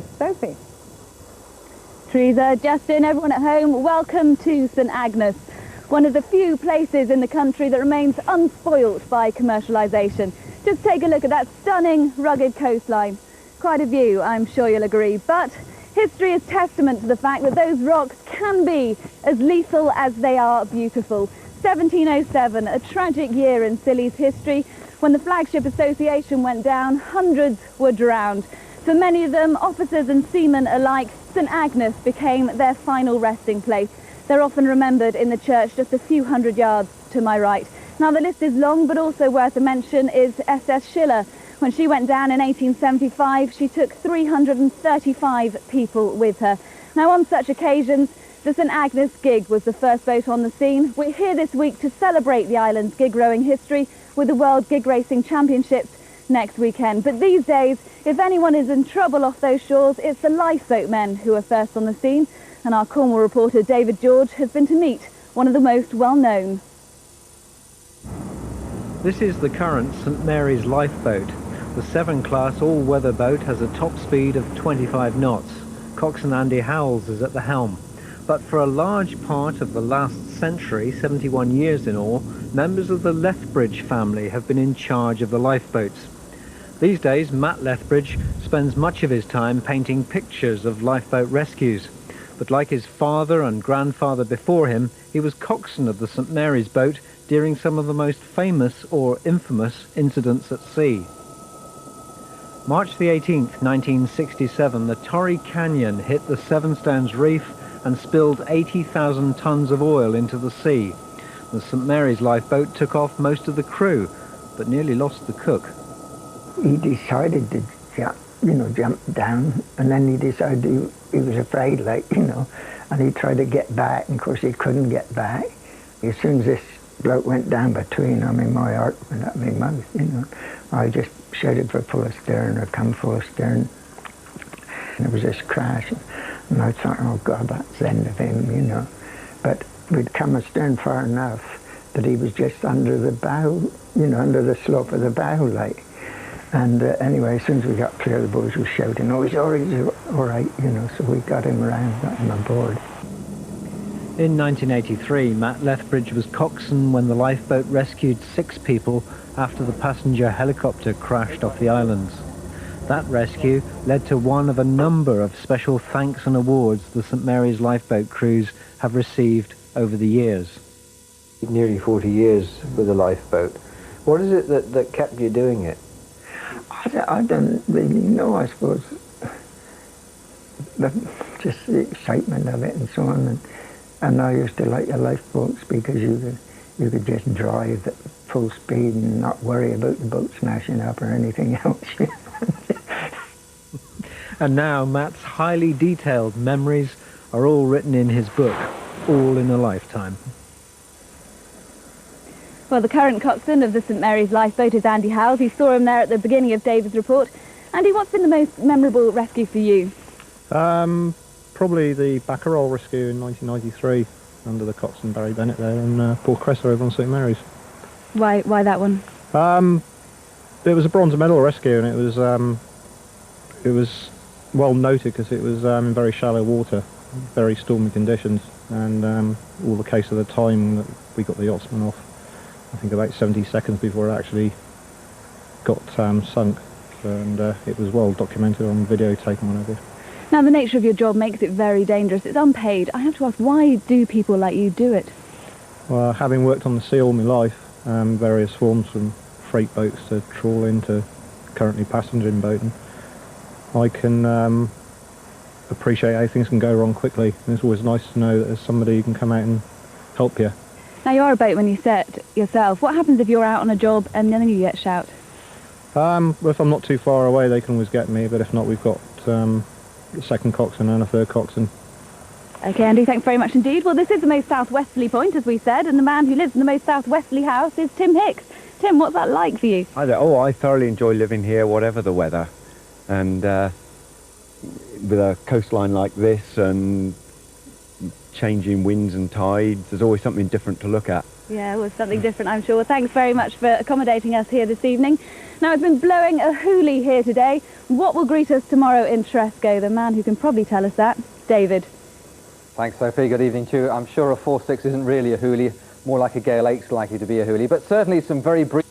Sophie. Teresa, Justin, everyone at home, welcome to St Agnes, one of the few places in the country that remains unspoilt by commercialisation. Just take a look at that stunning, rugged coastline. Quite a view, I'm sure you'll agree, but history is testament to the fact that those rocks can be as lethal as they are beautiful. 1707, a tragic year in Scilly's history. When the flagship association went down, hundreds were drowned. For many of them, officers and seamen alike, St Agnes became their final resting place. They're often remembered in the church just a few hundred yards to my right. Now the list is long, but also worth a mention is SS Scilly. When she went down in 1875, she took 335 people with her. Now on such occasions, the St Agnes gig was the first boat on the scene. We're here this week to celebrate the island's gig rowing history with the World Gig Racing Championships next weekend. But these days, if anyone is in trouble off those shores, it's the lifeboat men who are first on the scene. And our Cornwall reporter David George has been to meet one of the most well-known. This is the current St Mary's Lifeboat. The 7-class all-weather boat has a top speed of 25 knots. Coxswain Andy Howells is at the helm. But for a large part of the last century, 71 years in all, members of the Lethbridge family have been in charge of the lifeboats. These days, Matt Lethbridge spends much of his time painting pictures of lifeboat rescues. But like his father and grandfather before him, he was coxswain of the St Mary's boat during some of the most famous or infamous incidents at sea. March the 18th, 1967, the Torrey Canyon hit the Seven Stones Reef and spilled 80,000 tons of oil into the sea. The St Mary's lifeboat took off most of the crew, but nearly lost the cook. He decided to jump down, and then he decided he was afraid, and he tried to get back, and of course he couldn't get back. As soon as this bloke went down between, my heart went up my mouth, I just shouted for full astern, or come full astern. And there was this crash, and I thought, oh God, that's the end of him, But we'd come astern far enough that he was just under the bow, under the slope of the bow, And anyway, as soon as we got clear, the boys were shouting, oh, he's all right, so we got him around, got him aboard. In 1983, Matt Lethbridge was coxswain when the lifeboat rescued 6 people after the passenger helicopter crashed off the islands. That rescue led to one of a number of special thanks and awards the St Mary's lifeboat crews have received over the years. Nearly 40 years with the lifeboat. What is it that kept you doing it? I don't really know, I suppose. Just the excitement of it and so on. And I used to like the lifeboats because you could just drive at full speed and not worry about the boat smashing up or anything else. And now Matt's highly detailed memories are all written in his book, All in a Lifetime. Well, the current coxswain of the St Mary's lifeboat is Andy Howells. You saw him there at the beginning of David's report. Andy, what's been the most memorable rescue for you? Probably the Baccarol rescue in 1993 under the coxswain Barry Bennett there and Paul Cresser over on St Mary's. Why that one? It was a bronze medal rescue, and it was well noted because it was in very shallow water, very stormy conditions, and all the case of the time that we got the yachtsman off. I think about 70 seconds before it actually got sunk, and it was well documented on videotape and whatever. Now the nature of your job makes it very dangerous. It's unpaid. I have to ask, why do people like you do it? Well, having worked on the sea all my life, various forms from freight boats to trawling to currently passenger boating, I can appreciate how things can go wrong quickly, and it's always nice to know that there's somebody who can come out and help you. Now you are a boatman, you set yourself. What happens if you're out on a job and then you get shout? Well, if I'm not too far away, they can always get me, but if not, we've got a second coxswain and a third coxswain. Okay, Andy, thanks very much indeed. Well, this is the most southwesterly point, as we said, and the man who lives in the most southwesterly house is Tim Hicks. Tim, what's that like for you? I thoroughly enjoy living here, whatever the weather. And with a coastline like this and changing winds and tides, there's always something different to look at. Yeah, it was something different, I'm sure. Well, thanks very much for accommodating us here this evening. Now, it's been blowing a hoolie here today. What will greet us tomorrow in Tresco? The man who can probably tell us that, David. Thanks, Sophie. Good evening to you. I'm sure a 4-6 isn't really a hoolie, more like a gale 8's likely to be a hoolie, but certainly some very brief...